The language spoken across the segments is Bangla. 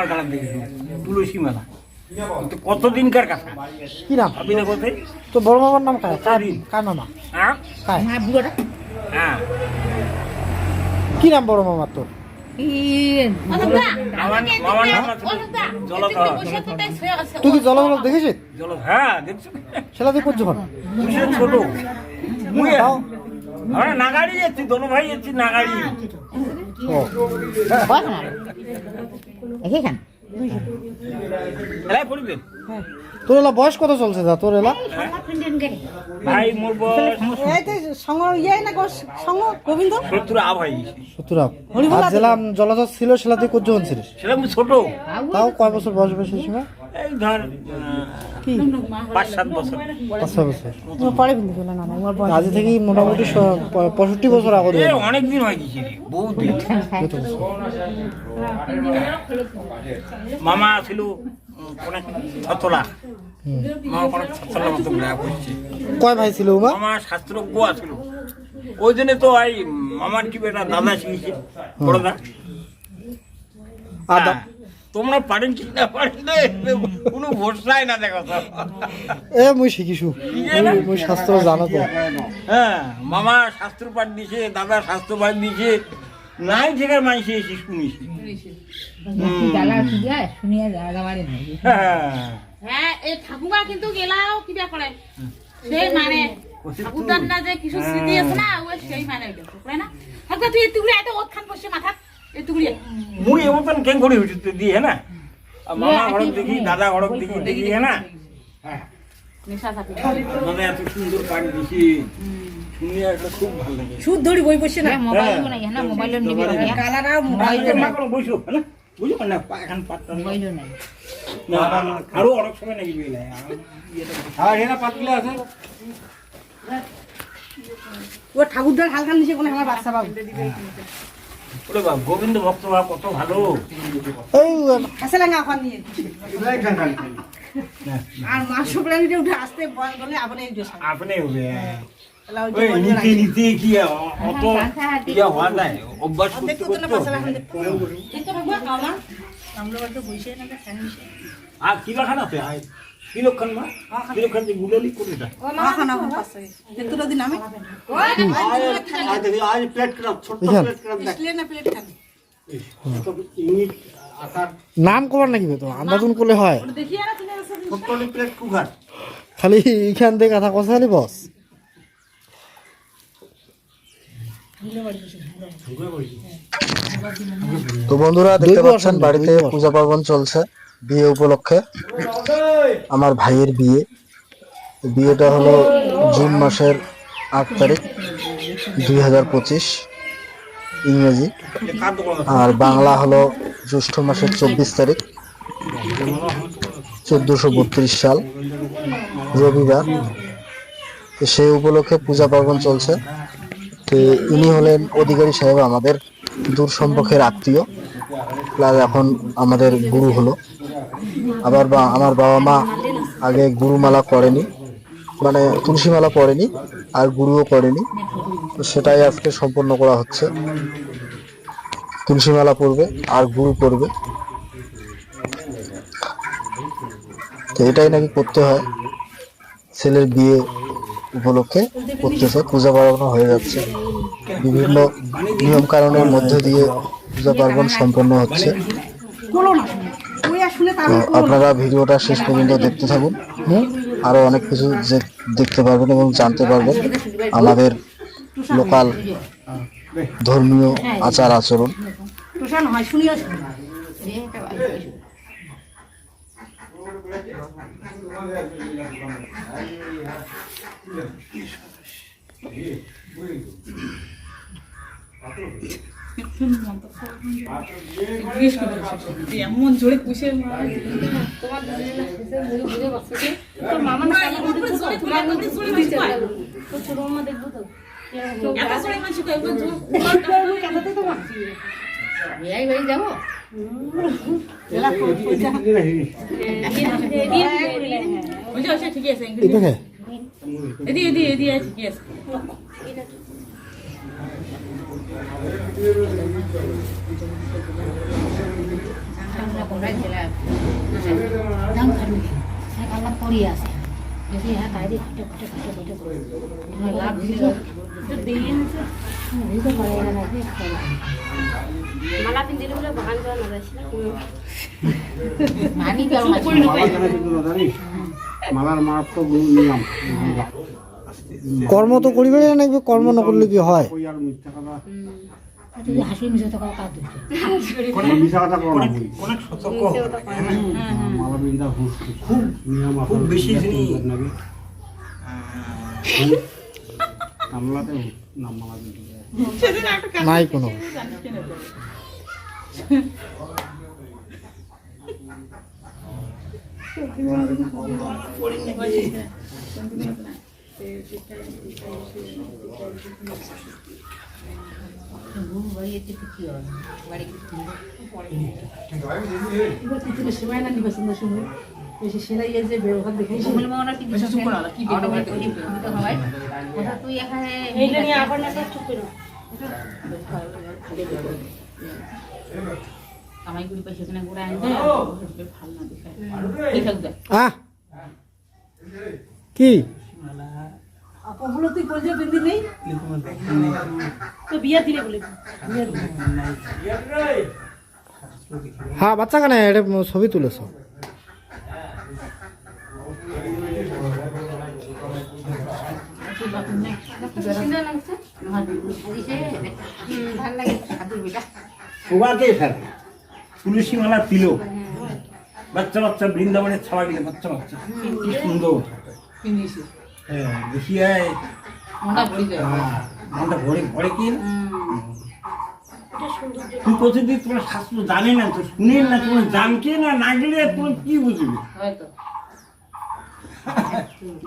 আমার গালা দেখেছি তুলসী মেলা কতদিনকার কথা। কি নাম আপনি না কোথায় তো বড় মামার নাম কার মামা হ্যাঁ হ্যাঁ কি নাম বড় মামার তোর? মামার নাম জলধর। তুই কি জলধর দেখেছিস? হ্যাঁ দেখছো সেটা তুই করছো কেন? ছোট আমরা নাগাড়ি যাচ্ছি দোনো ভাই যাচ্ছি নাগাড়ি। এলাই পড়বেন তোর এলা বয়স কত চলছে যা তোর এলা? ভাই মোর বয়স 70 আপ হয়ে গেছে। 70 আপ। আর জেলাম জলধর ছিল সেটা তুই করছো ছিলিস? সেটা আমি ছোট। তাও কয় বছর বয়স বেশি ছিল? এই ধর কি 5-7 বছর। 5-6 বছর পরে কিন্তু হলো না না আজ থেকে মোটামুটি 65 বছর আগে অনেক দিন হয়ে গেছে বহুত দিন। মামা ছিল অনেক ছতলা। মামা অনেক ছতলা মতো বিয়া করছে। কয় ভাই ছিল মা? মামা শাস্ত্রজ্ঞ ছিল ওই জন্য তো এই মামার কি বেটা দাদা শিখেছে বড় দা। আদা তোমরা পারেন কি না পারেন না কোনো ভরসাই না দেখো তো। এ মুই শিখিছু মুই শাস্ত্র জানো তো। হ্যাঁ মামা শাস্ত্র পাঠ দিছে দাদা শাস্ত্র পাঠ দিছে নাই জায়গার মানুষ এসে শুনিছি। হ্যাঁ এই ঠাকুমা কিন্তু গেলাও কিবা করে সেই মানে ঠাকুরদার না যে কিছু স্মৃতি আছে না ওই সেই মানে করে না ঠাকুর তুই এতগুলো এত ওখান বসে মাথা এতগুলো মুই এমন কেন করে হইতে দিয়ে না মামা ঘরক দেখি দাদা ঘরক দেখি দেখি না নেশা থাকে মানে এত সুন্দর পাঠ দিছি শুনে একটা খুব ভালো লাগে। সুদ ধরি বই বসে না মোবাইল নাই না মোবাইল নিবে না কালারা মোবাইল মা কোনো বইছো না বুঝো না এখন পাঠটা মোবাইল নাই না আরো অনেক সময় নাকি বেলা আর এরা পাতলা আছে ও ঠাকুরদার হালকা নিচে কোন আমার বাচ্চা বাবু ওরে বাবা গোবিন্দ ভক্ত বাবা কত ভালো। এই কাছে লাগা এখন নিয়ে আর মাংস প্রাণীটা উঠে আসতে বল বলে আপনি এই জোসা আপনি হবে ওই নীতি নীতি কি অত ইয়া হওয়া যায় অভ্যাস করতে আর কি লাখান আছে কি লক্ষণ মা কি লক্ষণ যে গুলালি করে দেয় খানা হন পাশে তেতুলো দিন আমি আজ দেখি আজ প্লেট ক্রাব ছোট প্লেট ক্রাব দেখ ইসলে না প্লেট খান ইউনিট আকার নাম কবার নাকি তো আন্দাজুন করলে হয় দেখি আর তুমি ছোট প্লেট কুকার খালি এখান থেকে কথা কথা খালি বস। তো বন্ধুরা দেখতে পাচ্ছেন বাড়িতে পূজা পার্বণ চলছে বিয়ে উপলক্ষে। আমার ভাইয়ের বিয়ে, বিয়েটা হলো জুন মাসের 8 তারিখ 2025 ইংরেজি, আর বাংলা হলো জ্যৈষ্ঠ মাসের 24 তারিখ 1432 সাল রবিবার। তো সেই উপলক্ষে পূজা পার্বণ চলছে। তো ইনি হলেন অধিকারী সাহেব, আমাদের দূর সম্পর্কের আত্মীয়, প্লাস এখন আমাদের গুরু হলো। আবার আমার বাবা মা আগে গুরুমালা করেনি, মানে তুলসী মালা পড়েনি আর গুরুও করেনি, তো সেটাই আজকে সম্পন্ন করা হচ্ছে। তুলসী মালা পড়বে আর গুরু পড়বে, তো এটাই নাকি করতে হয় ছেলের বিয়ে উপলক্ষে করতেছে। পূজা পার্বণ হয়ে যাচ্ছে, বিভিন্ন নিয়ম কারণের মধ্যে দিয়ে পূজা পার্বণ সম্পন্ন হচ্ছে। তো আপনারা ভিডিওটা শেষ পর্যন্ত দেখতে থাকুন, আরো অনেক কিছু দেখতে পারবেন এবং জানতে পারবেন আমাদের লোকাল ধর্মীয় আচার আচরণ। এমন জোরে পুষে তোর মামা না এই ভাই যাবো ঠিক আছে এদিকে এদি এদি এদি ঠিক আছে ঘুরিয়ে আসে বেশি হ্যাঁ তাই দিয়ে খুঁটে খুঁটে খুঁটে খুঁটে করে লাভ দিল দিতে পারে না নাকি মালা পিন্দিলে বলে বাগান যাওয়া না যাচ্ছি না মানি কেমন মালার মারাত্মক নিয়ম কর্ম তো করিবে না কর্ম না করলে কি হয় কই আর মিথ্যা কথা তুই হাসি মিশে তো কাজ দিচ্ছে মিথ্যা কথা করো না বলি। অনেক সতর্ক মালা বিন্দা হুঁশ খুব নিয়ম খুব বেশি জিনিস। নাকি আমলাতে নাম মালা বিন্দা নাই কোনো সেবাই না নিবে সুন্দর সুন্দর বেশি সেলাইয়ের যে ব্যবহার দেখে তুই এখানে কামাই করি পয়সা কিনে ঘুরে আনবে ভালো না দেখে ঠিক থাকবে আহ কি আপগুলো তুই বলছে বিন্দি নেই তো বিয়া দিলে বলে হ্যাঁ বাচ্চা কেন এটা ছবি তুলেছো ভালো লাগে সাধু বেটা শোভাতে থাকে তুলসী মালা তিলক বাচ্চা বাচ্চা বৃন্দাবনের ছাওয়া গেলে বাচ্চা বাচ্চা কি সুন্দর হ্যাঁ দেখি মনটা ভরে যায় মনটা ভরে ভরে কি তুই প্রতিদিন তোমার শাস্ত্র জানে না তো শুনেন না তোমার জানকে না না গেলে তোমার কি বুঝবে হয়তো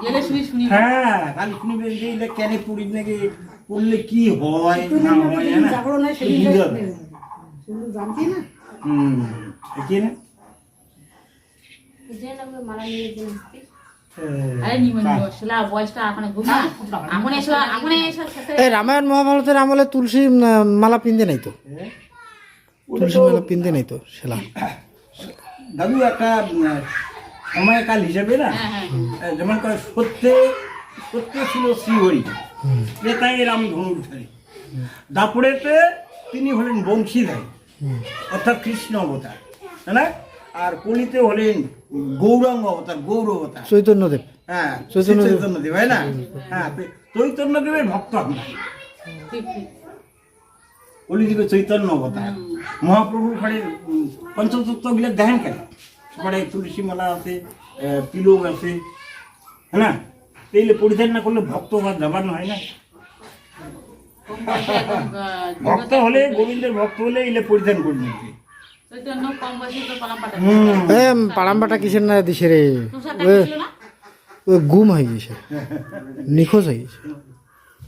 গেলে শুনি শুনি হ্যাঁ খালি শুনবে যে এটা কেন পড়ি নাকি পড়লে কি হয় না হয় না জাগরণ হয় সেদিন সুন্দর জানতি না কি না মারা নিয়ে দিন আরে নিমন শিলা বয়সটা এখন ঘুম না এখন এসে এই রামায়ণ মহাভারতের আমলে তুলসী মালা পিনতে নাই তো তুলসী মালা পিনতে নাই তো সেলা দাদু একটা সময়কাল হিসেবে না যেমন করে সত্যে ছিল শ্রীহরি তাই রাম ধনুর্ধারী দাপুরেতে তিনি হলেন বংশীধারী অর্থাৎ কৃষ্ণ অবতার তাই না আর কলিতে হলেন গৌরাঙ্গ অবতার গৌর অবতার চৈতন্যদেব হ্যাঁ চৈতন্যদেব। চৈতন্যদেব হয় না হ্যাঁ চৈতন্যদেবের ভক্ত আমরা কলিযুগে চৈতন্য অবতার মহাপ্রভুর ঘরে পঞ্চতত্ত্বগুলো দেখেন কেন ঘরে তুলসী মালা আছে তিলক আছে হ্যাঁ না এইলে পরিধান না করলে ভক্ত হওয়ার যাবার হয় না ভক্ত হলে গোবিন্দের ভক্ত হলে এলে পরিধান করে নিতে চৈতন্য কম বয়সে তো পালা পাটা এ পাড়ামবাটা কিসের না দিছে রে তুষারটা ছিল না ও গুম হয়ে গেছে নিখোঁজ হয়ে গেছে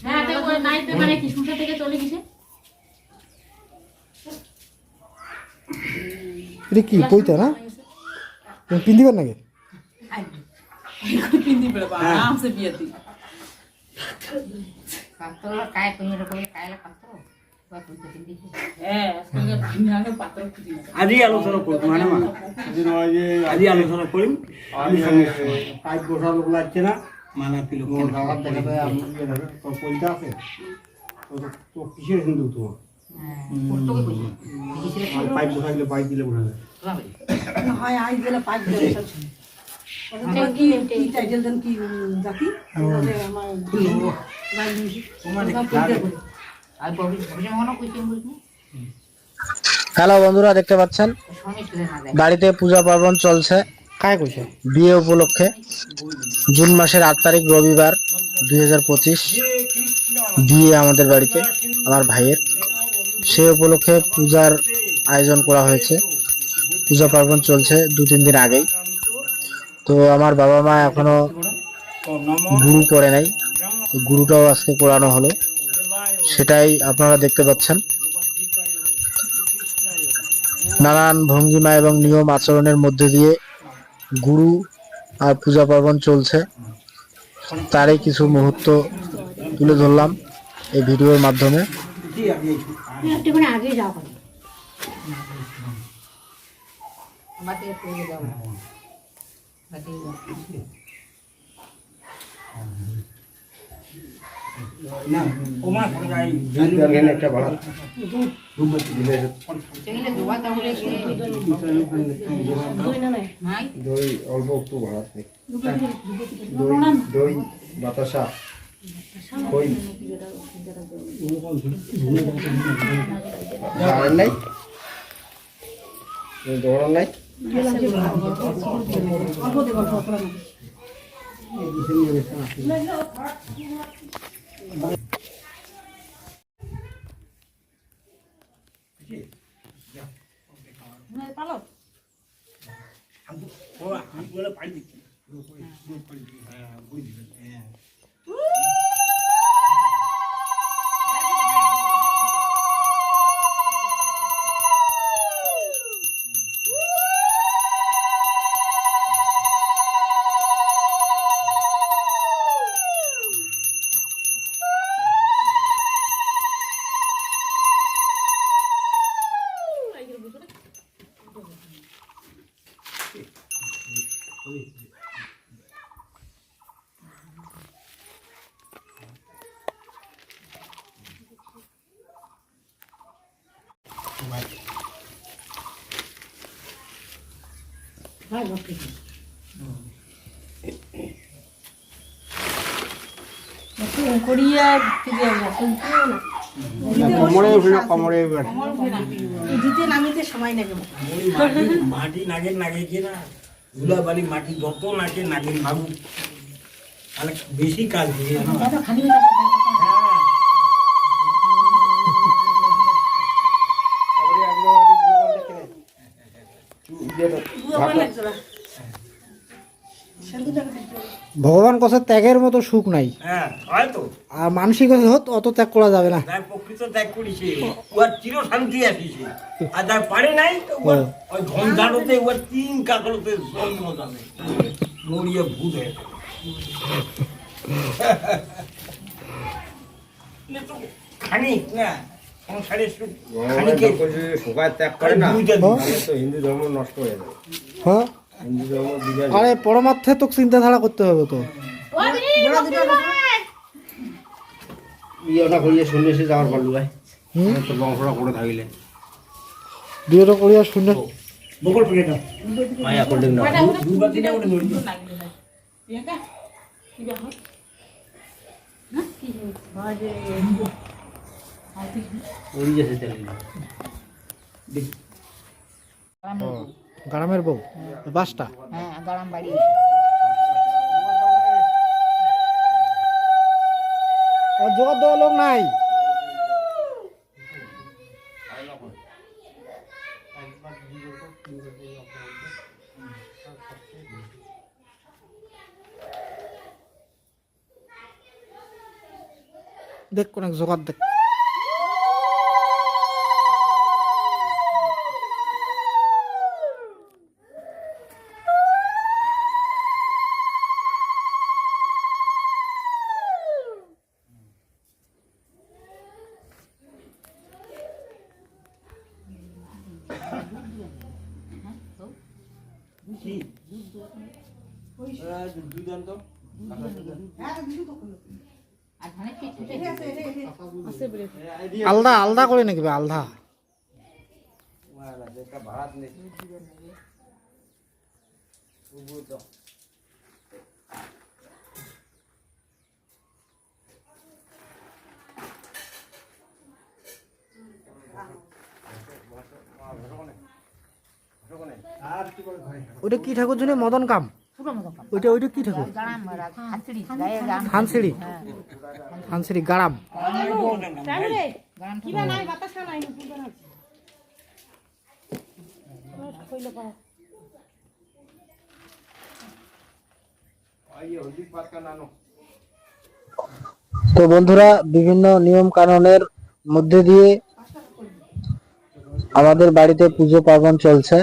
হ্যাঁ তো ওই নাইতে মানে কি সুসা থেকে চলে গেছে এটা কি কইতা না তুমি পিন দিবেন নাকি পিন্দি পড়ে বা আরামসে বিয়ে দি পাত্র কায় কই রকম কায়লা পাত্র বা কই তো দিদি হ্যাঁ আজকে ভিনাকে পাত্র খুঁজি না আজই আলোচনা করবো মানে আজই আলোচনা করি আমি পাইপ বসা লোক লাগছে না মালা তিলক তোমার দাওয়াত দেখা যায় আমি তোর পয়সা আছে তো কিসের হিন্দু তোমার পাইপ বসা গেলে পাইপ দিলে বোঝা যায় হয় আই গেলে পাঁচ দিলে সব কি কি টাইটেল দেন কি জাতি আমার আর ববি মনে কই কেন বুঝনি হ্যালো বন্ধুরা, দেখতে পাচ্ছেন সময় চলে না যায় বাড়িতে পূজা পার্বণ চলছে কায় কইছে বিয়ে উপলক্ষে। জুন মাসের 8 তারিখ রবিবার 2025 বিয়ে আমাদের বাড়িতে আমার ভাইয়ের। সে উপলক্ষে পূজার আয়োজন করা হয়েছে। পূজা পার্বণ চলছে 2-3 দিন আগেই। তো আমার বাবা মা এখনো গুরু করে নাই, তো গুরুটাও আজকে করানো হলো, সেটাই আপনারা দেখতে পাচ্ছেন। নানান ভঙ্গিমা এবং নিয়ম আচরণের মধ্যে দিয়ে গুরু আর পূজা পার্বণ চলছে, তারই কিছু মুহূর্ত তুলে ধরলাম এই ভিডিওর মাধ্যমে। একটু করে আগে যাও বাকি কই যাও বাকি না ওমা সবাই একটা ভাড়া দই অল্প একটু ভাড়া দই দই বাতাসা খই আর নাই দৌড়ান নাই পালো ও আমি বলে পাই দিচ্ছি কোমরে উঠলো কোমরে দিতে নামিতে সময় লাগে মাটি নাগের নাগে কিনা ধুলা বালি মাটি যত নাকে নাগের ভাবু তাহলে বেশি কাজ দিয়ে ভগবান কাছে ত্যাগের মতো সুখ নাই, হ্যাঁ হয়তো আর মানসিক অত ত্যাগ করা যাবে না। যার প্রকৃত ত্যাগ করিছে ওর চির শান্তি আসিছে, আর যার পারে নাই তো ওর ওই ধনধারতে ওর তিন কাকলতে জন্ম যাবে মরিয়ে ভূত হয়ে যাবে। তো খানিক না সংসারের সুখ খানিকে সবাই ত্যাগ করে না, বুঝে তাহলে তো হিন্দু ধর্ম নষ্ট হয়ে যাবে। হ্যাঁ, হিন্দু ধর্ম বিজয় আরে পরমার্থে তো চিন্তাধারা করতে হবে তো। ইয়েটা করিয়ে সন্ন্যাসী যাওয়ার পারলু ভাই, তোর বংশটা করে থাকিলে বিয়েটা করিয়া শূন্য বকল পেটা মায়া করলেন না দুবার দিনে ওটা ধরি প্রিয়াঙ্কা কি ব্যাপার ওই গেছে চলে গ্রামের বউ বাসটা হ্যাঁ গরম বাড়ি জোগাড় দেওয়া লোক নাই। দেখ কোন জোগাড় দেখ। আলাদা আলাদা করে নাকি আলাদা? ওইটা কি ঠাকুর জানি? মদন কাম। ওইটা ওইটা কি ঠাকুর? হানসিড়ি হানসিড়ি গারাম। তো বন্ধুরা, বিভিন্ন নিয়ম কানুনের মধ্যে দিয়ে আমাদের বাড়িতে পুজো পার্বণ চলছে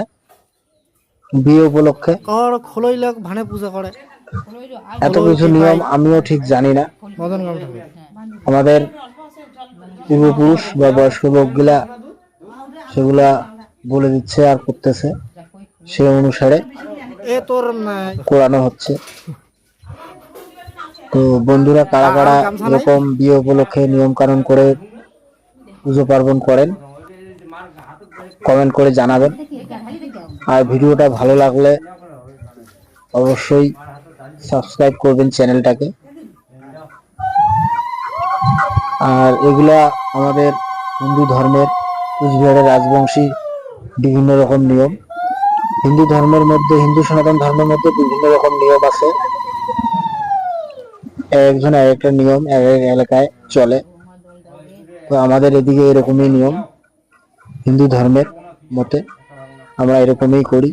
বিয়ে উপলক্ষে। কর খোলই লোক ভানে পূজা করে, এত কিছু নিয়ম আমিও ঠিক জানি না। মদন কাম ঠাকুর। আমাদের পূর্বপুরুষ বা বয়স্ক লোকগুলা সেগুলা বলে দিচ্ছে আর করতেছে, সেই অনুসারে এ তোর করানো হচ্ছে। তো বন্ধুরা কারা কারা এরকম বিয়ে উপলক্ষে নিয়ম কানুন করে পুজো পার্বণ করেন কমেন্ট করে জানাবেন। আর ভিডিওটা ভালো লাগলে অবশ্যই সাবস্ক্রাইব করবেন চ্যানেলটাকে। আর এগুলা আমাদের হিন্দু ধর্মের কুচবিহারের রাজবংশী বিভিন্ন রকম নিয়ম। হিন্দু ধর্মের মধ্যে, হিন্দু সনাতন ধর্মের মধ্যে বিভিন্ন রকম নিয়ম আছে। একজন এক একটা নিয়ম এক এক এলাকায় চলে। তো আমাদের এদিকে এরকমই নিয়ম, হিন্দু ধর্মের মতে আমরা এরকমই করি।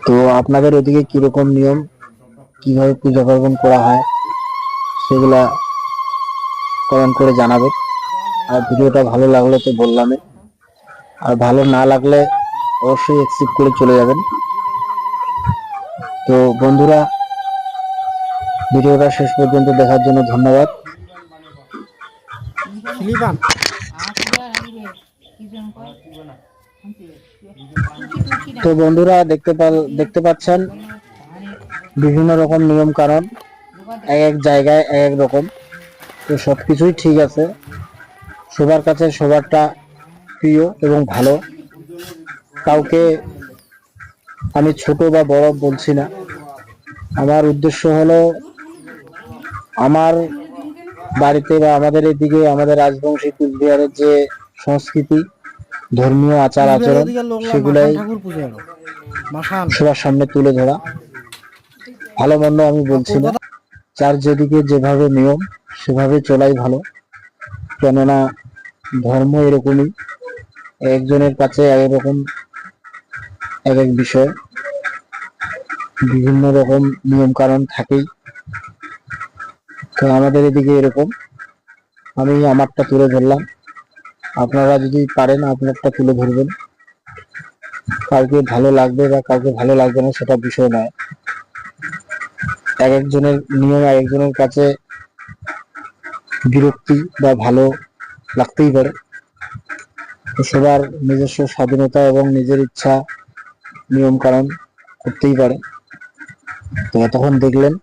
তো আপনাদের ওদিকে কিরকম নিয়ম, কিভাবে পূজা পার্বণ করা হয় সেগুলা কমেন্ট করে জানাবেন। আর ভিডিওটা ভালো লাগলে তো বললামই, আর ভালো না লাগলে অবশ্যই এক্সিপ্ট করে চলে যাবেন। তো বন্ধুরা ভিডিওটা শেষ পর্যন্ত দেখার জন্য ধন্যবাদ। ফিলিপান তো বন্ধুরা দেখতে পাচ্ছেন বিভিন্ন রকম নিয়ম কানুন, এক এক জায়গায় এক এক রকম। তো সবকিছুই ঠিক আছে, সবার কাছে সবারটা প্রিয় এবং ভালো। কাউকে আমি ছোট বা বড় বলছি না। আমার উদ্দেশ্য হলো আমার বাড়িতে বা আমাদের এদিকে আমাদের রাজবংশী কুচবিহারের যে সংস্কৃতি, ধর্মীয় আচার আচরণ, সেগুলাই ঠাকুর পুজো হলো মাসান। সবার সামনে তুলে ধরা। ভালো মন্দ আমি বলছি না, যার যেদিকে যেভাবে নিয়ম সেভাবে চলাই ভালো। কেননা ধর্ম এরকমই, একজনের কাছে এক রকম এক এক বিষয়, বিভিন্ন রকম নিয়ম কানুন থাকেই। তো আমাদের এদিকে এরকম, আমি আমারটা তুলে ধরলাম, আপনারা যদি পারেন আপনারটা তুলে ধরবেন। কাউকে ভালো লাগবে বা কাউকে ভালো লাগবে না সেটা বিষয় নয়। এক একজনের নিয়ম এক একজনের কাছে বিরক্তি বা ভালো লাগতেই পারে। তো সবার নিজস্ব স্বাধীনতা এবং নিজের ইচ্ছা নিয়ম কানুন করতেই পারে। তো এতক্ষণ দেখলেন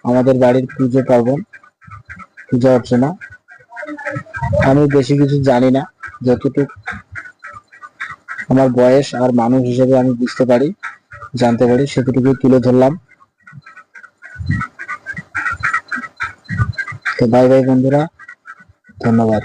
আমাদের বাড়ির পুজো পার্বণ, পূজা অর্চনা। আমি বেশি কিছু জানি না, যতটুকু আমার বয়স আর মানুষ হিসেবে আমি বুঝতে পারি, জানতে পারি, সেটুকুই তুলে ধরলাম। তো বাই বাই বন্ধুরা, ধন্যবাদ।